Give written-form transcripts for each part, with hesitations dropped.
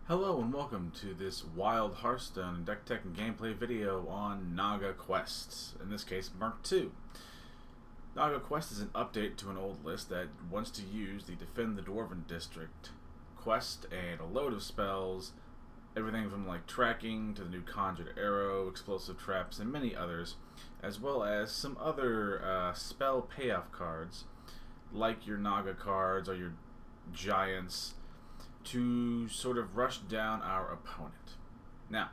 Hello and welcome to this wild Hearthstone deck tech and gameplay video on Naga Quest, in this case Mark II. Naga Quest is an update to an old list that wants to use the Defend the Dwarven District quest and a load of spells, everything from like tracking to the new Conjured Arrow, explosive traps, and many others, as well as some other spell payoff cards like your Naga cards or your Giants, to sort of rush down our opponent. Now,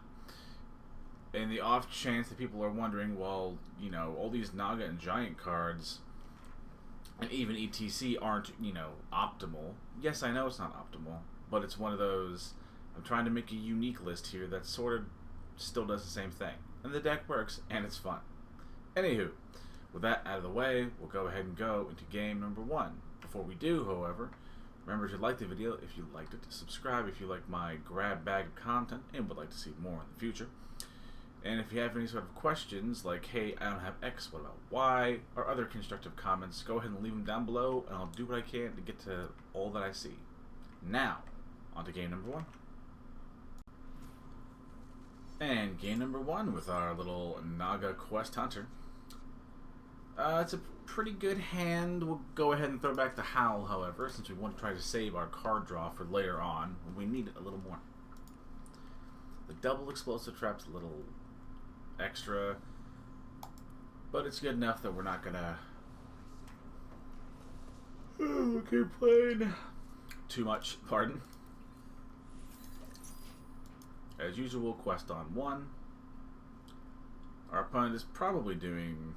in the off chance that people are wondering, well, you know, all these Naga and Giant cards and even ETC aren't, optimal. Yes, I know it's not optimal, but it's one of those, I'm trying to make a unique list here that sort of still does the same thing. And the deck works, and it's fun. Anywho, with that out of the way, we'll go ahead and go into game number 1. Before we do, however, remember to like the video if you liked it, subscribe if you like my grab bag of content and would like to see more in the future. And if you have any sort of questions like, hey, I don't have X, what about Y, or other constructive comments, go ahead and leave them down below and I'll do what I can to get to all that I see. Now, on to game number 1. And game number 1 with our little Naga Quest Hunter. It's a pretty good hand. We'll go ahead and throw back the Howl, however, since we want to try to save our card draw for later on when we need it a little more. The double explosive trap's a little extra, but it's good enough that we're not gonna keep playing too much. Pardon. As usual, quest on 1. Our opponent is probably doing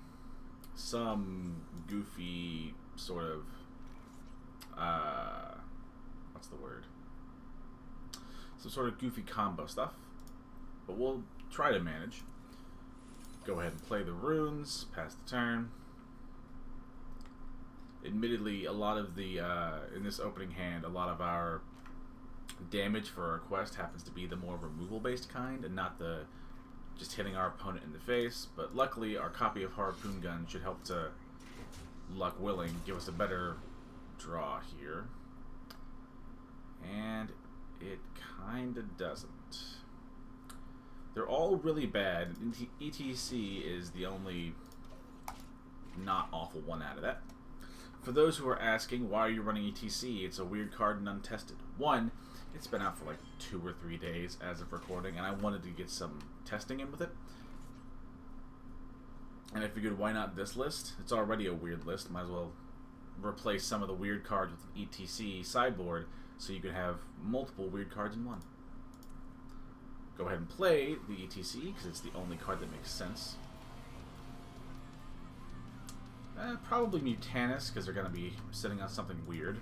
some goofy sort of what's the word? Some sort of goofy combo stuff, but we'll try to manage. Go ahead and play the runes, pass the turn. Admittedly, a lot of the in this opening hand, a lot of our damage for our quest happens to be the more removal based kind and not the just hitting our opponent in the face, but luckily our copy of Harpoon Gun should help to, luck willing, give us a better draw here. And it kinda doesn't. They're all really bad. ETC is the only not awful one out of that. For those who are asking, why are you running ETC? It's a weird card and untested. One, it's been out for like 2 or 3 days as of recording, and I wanted to get some testing in with it. And I figured, why not this list? It's already a weird list. Might as well replace some of the weird cards with an ETC sideboard so you can have multiple weird cards in one. Go ahead and play the ETC because it's the only card that makes sense. Probably Mutanus because they're going to be sitting on something weird.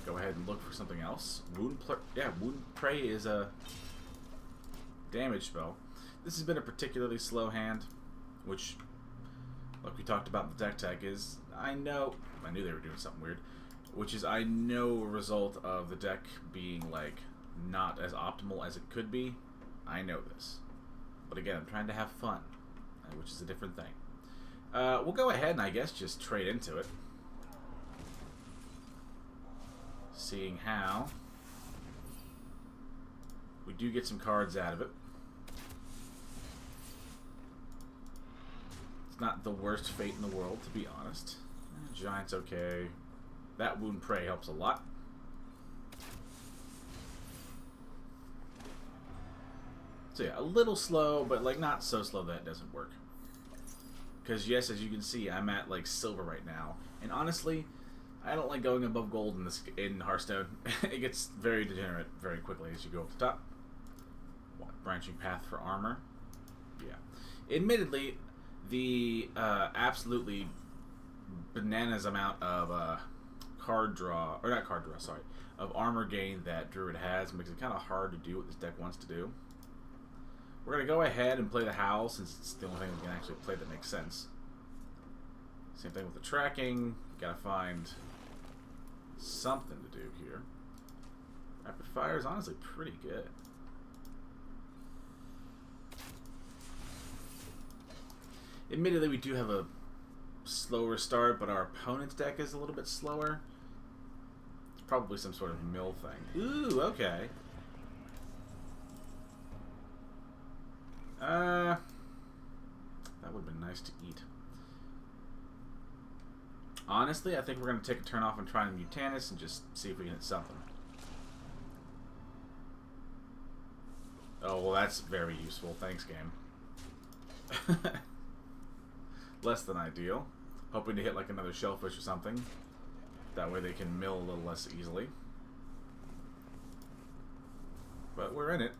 Go ahead and look for something else. Wound Prey is a damage spell. This has been a particularly slow hand, which, like we talked about in the deck tech, is, I knew they were doing something weird, which is, I know, a result of the deck being, like, not as optimal as it could be. I know this. But again, I'm trying to have fun, which is a different thing. We'll go ahead and, I guess, just trade into it. Seeing how we do get some cards out of it. It's not the worst fate in the world, to be honest. Giant's okay. That Wound Prey helps a lot. So yeah, a little slow, but like not so slow that it doesn't work. Because yes, as you can see, I'm at like silver right now, and honestly, I don't like going above gold in Hearthstone. It gets very degenerate very quickly as you go up the top. Branching path for armor. Yeah. Admittedly, the absolutely bananas amount of of armor gain that Druid has makes it kind of hard to do what this deck wants to do. We're going to go ahead and play the Howl since it's the only thing we can actually play that makes sense. Same thing with the tracking. Gotta find something to do here. Rapid Fire is honestly pretty good. Admittedly, we do have a slower start, but our opponent's deck is a little bit slower. probably some sort of mill thing. Ooh, okay. That would have been nice to eat. Honestly, I think we're going to take a turn off and try and Mutanus and just see if we can hit something. Oh, well, that's very useful. Thanks, game. Less than ideal. Hoping to hit like another shellfish or something. That way they can mill a little less easily. But we're in it.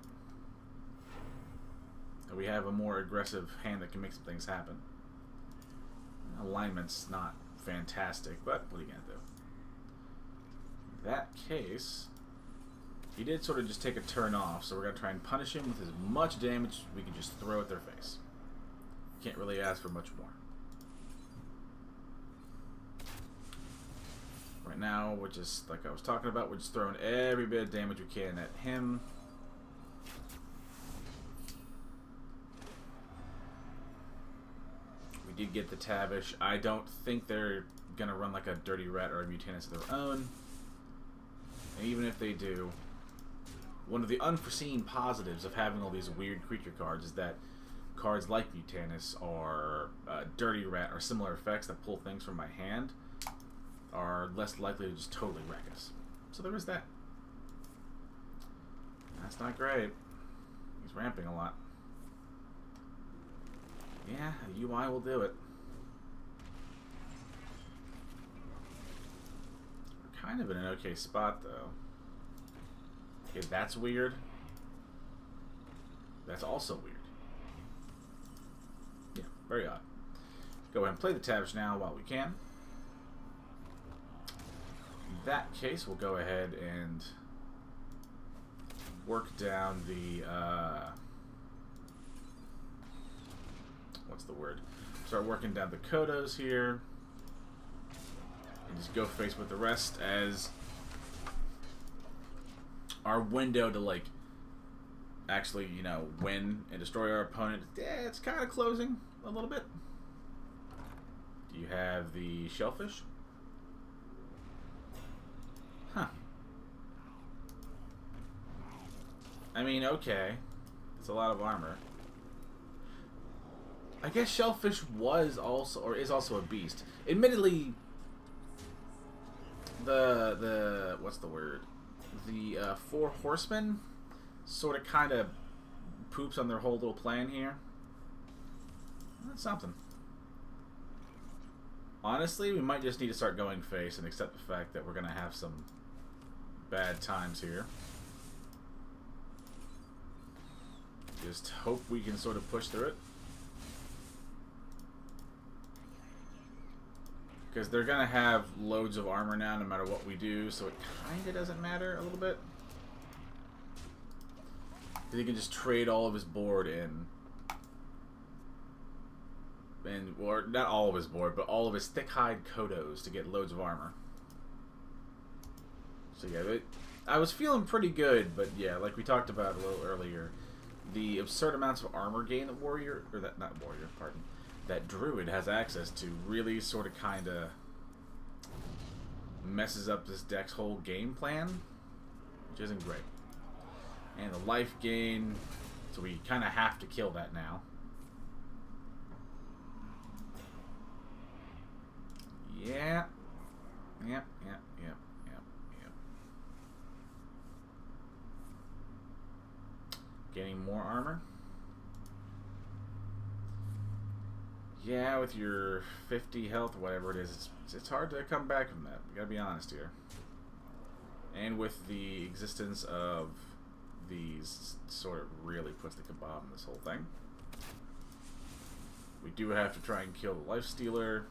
And we have a more aggressive hand that can make some things happen. Alignment's not fantastic, but what are you going to do? In that case, he did sort of just take a turn off, so we're going to try and punish him with as much damage as we can just throw at their face. Can't really ask for much more. Right now, we're just, like I was talking about, we're just throwing every bit of damage we can at him. We did get the Tavish. I don't think they're going to run like a Dirty Rat or a Mutanus of their own. And even if they do, one of the unforeseen positives of having all these weird creature cards is that cards like Mutanus or Dirty Rat or similar effects that pull things from my hand are less likely to just totally wreck us. So there is that. That's not great. He's ramping a lot. Yeah, a UI will do it. We're kind of in an okay spot, though. Okay, that's weird. That's also weird. Yeah, very odd. Go ahead and play the Tavish now while we can. In that case, we'll go ahead and work down the... what's the word? Start working down the Kodos here. And just go face with the rest as our window to, like, actually, you know, win and destroy our opponent, yeah, it's kind of closing a little bit. Do you have the shellfish? Huh. I mean, okay. It's a lot of armor. I guess shellfish was also, or is also a beast. Admittedly, the what's the word? The four horsemen sort of kind of poops on their whole little plan here. That's something. Honestly, we might just need to start going face and accept the fact that we're going to have some bad times here. Just hope we can sort of push through it. Because they're going to have loads of armor now no matter what we do, so it kind of doesn't matter a little bit. He can just trade all of his board in. And, or not all of his board, but all of his thick hide Kodos to get loads of armor. So yeah, I was feeling pretty good, but yeah, like we talked about a little earlier, the absurd amounts of armor gain that warrior, or that, not warrior, pardon, that druid has access to really sort of kind of messes up this deck's whole game plan, which isn't great. And the life gain, so we kind of have to kill that now. Yeah. Yep. Getting more armor. Yeah, with your 50 health, whatever it is, it's hard to come back from that. We gotta be honest here. And with the existence of these, sort of really puts the kebab in this whole thing. We do have to try and kill the life stealer,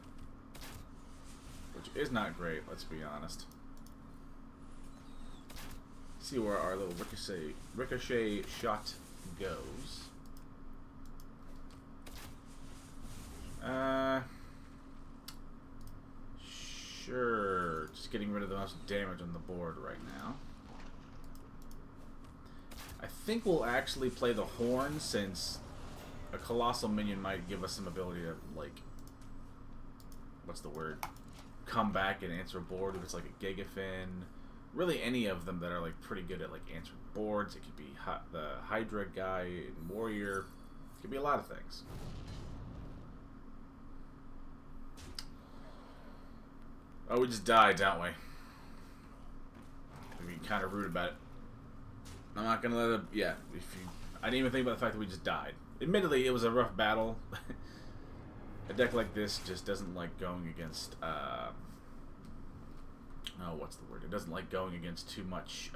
which is not great, let's be honest. See where our little ricochet shot goes. Sure. Just getting rid of the most damage on the board right now. I think we'll actually play the horn, since a colossal minion might give us some ability to, like, what's the word? Come back and answer a board if it's like a Gigafin really any of them that are like pretty good at like answering boards. It could be the Hydra guy, Warrior. It could be a lot of things. Oh, we just died, don't we? We be kind of rude about it. I'm not gonna let it. Yeah, I didn't even think about the fact that we just died. Admittedly, it was a rough battle. A deck like this just doesn't like going against. Oh, what's the word? It doesn't like going against too much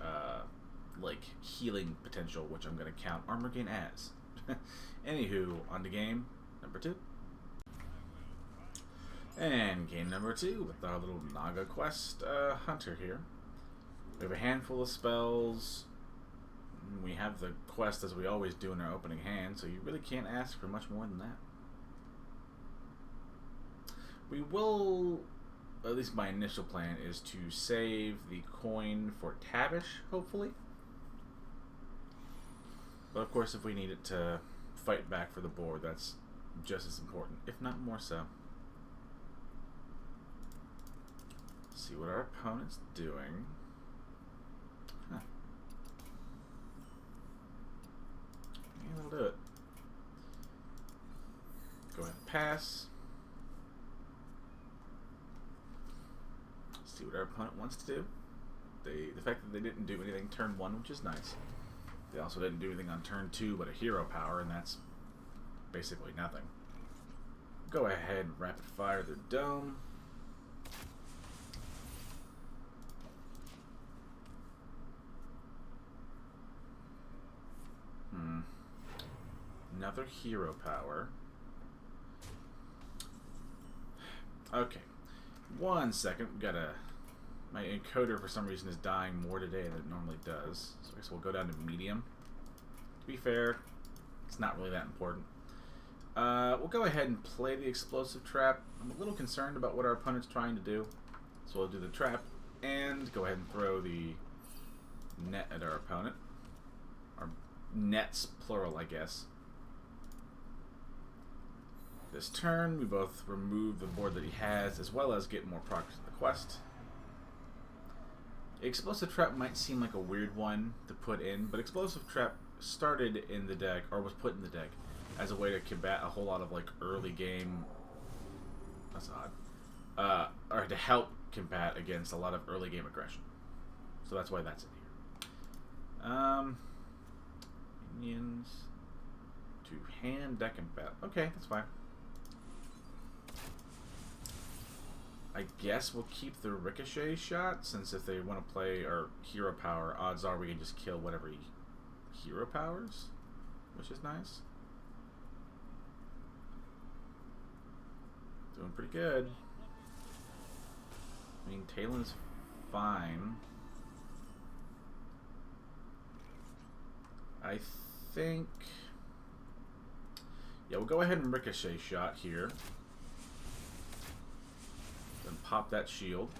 like healing potential, which I'm gonna count Armor Gain as. Anywho, on to game number 2. And game number 2 with our little Naga Quest Hunter here. We have a handful of spells. We have the quest as we always do in our opening hand, so you really can't ask for much more than that. We will, at least my initial plan is to save the coin for Tavish, hopefully. But of course, if we need it to fight back for the board, that's just as important, if not more so. Let's see what our opponent's doing. Huh. Yeah, that'll do it. Go ahead and pass. See what our opponent wants to do. The fact that they didn't do anything turn 1, which is nice. They also didn't do anything on turn 2 but a hero power, and that's basically nothing. Go ahead and rapid fire their dome. Another hero power. Okay. 1 second. We got a... My encoder for some reason is dying more today than it normally does. So I guess we'll go down to medium. To be fair, it's not really that important. We'll go ahead and play the explosive trap. I'm a little concerned about what our opponent's trying to do. So we'll do the trap and go ahead and throw the net at our opponent. Or nets, plural, I guess. This turn, we both remove the board that he has, as well as get more progress in the quest. Explosive Trap might seem like a weird one to put in, but Explosive Trap started in the deck, or was put in the deck, as a way to combat a whole lot of like early game... That's odd. Or to help combat against a lot of early game aggression. So that's why that's in here. Minions to hand, deck, and battle. Okay, that's fine. I guess we'll keep the Ricochet Shot, since if they want to play our hero power, odds are we can just kill whatever hero powers, which is nice. Doing pretty good. I mean, Talon's fine. I think... Yeah, we'll go ahead and Ricochet Shot here. Then pop that shield.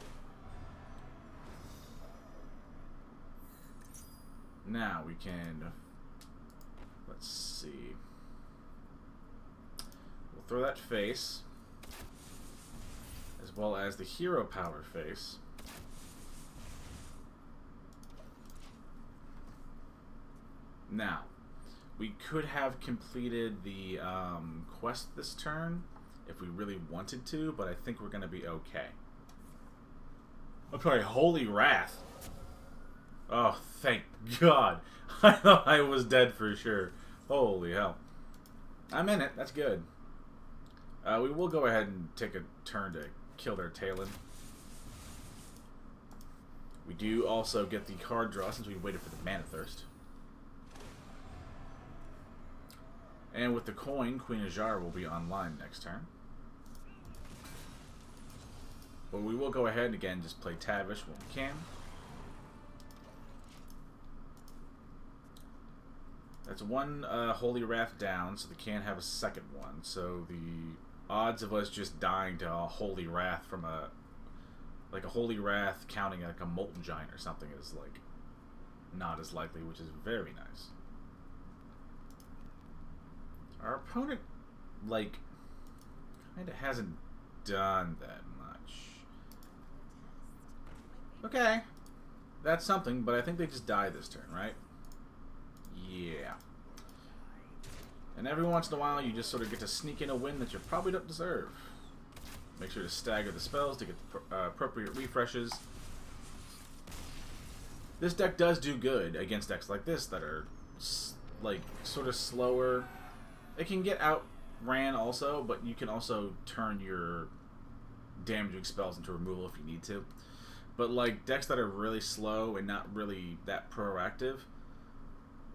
Now we can... Let's see. We'll throw that face, as well as the hero power face. Now, we could have completed the quest this turn if we really wanted to, but I think we're going to be okay. I'm sorry, Holy Wrath. Oh, thank God. I thought I was dead for sure. Holy hell. I'm in it. That's good. We will go ahead and take a turn to kill their Talon. We do also get the card draw since we waited for the Mana Thirst. And with the coin, Queen Ajar will be online next turn. But we will go ahead and again just play Tavish when we can. That's one Holy Wrath down, so they can't have a second one. So the odds of us just dying to a Holy Wrath from a... like a Holy Wrath counting like a Molten Giant or something is like not as likely, which is very nice. Our opponent, like, kind of hasn't done that much. Okay. that's something, but I think they just die this turn, right? Yeah. And every once in a while, you just sort of get to sneak in a win that you probably don't deserve. Make sure to stagger the spells to get the appropriate refreshes. This deck does do good against decks like this that are, like, sort of slower. It can get outran also, but you can also turn your damaging spells into removal if you need to. But, like, decks that are really slow and not really that proactive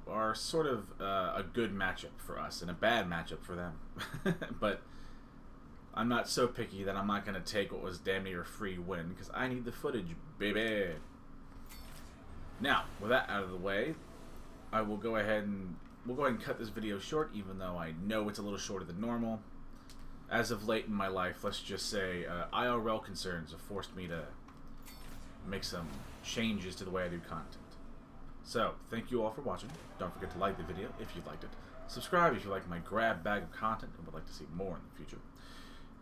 are sort of a good matchup for us and a bad matchup for them. But I'm not so picky that I'm not going to take what was damn near a free win, because I need the footage, baby. Now, with that out of the way, I will go ahead and cut this video short, even though I know it's a little shorter than normal. As of late in my life, let's just say IRL concerns have forced me to make some changes to the way I do content. So, thank you all for watching. Don't forget to like the video if you liked it. Subscribe if you like my grab bag of content and would like to see more in the future.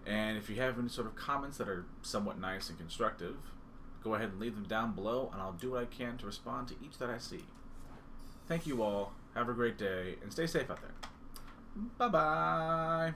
And if you have any sort of comments that are somewhat nice and constructive, go ahead and leave them down below, and I'll do what I can to respond to each that I see. Thank you all. Have a great day, and stay safe out there. Bye-bye.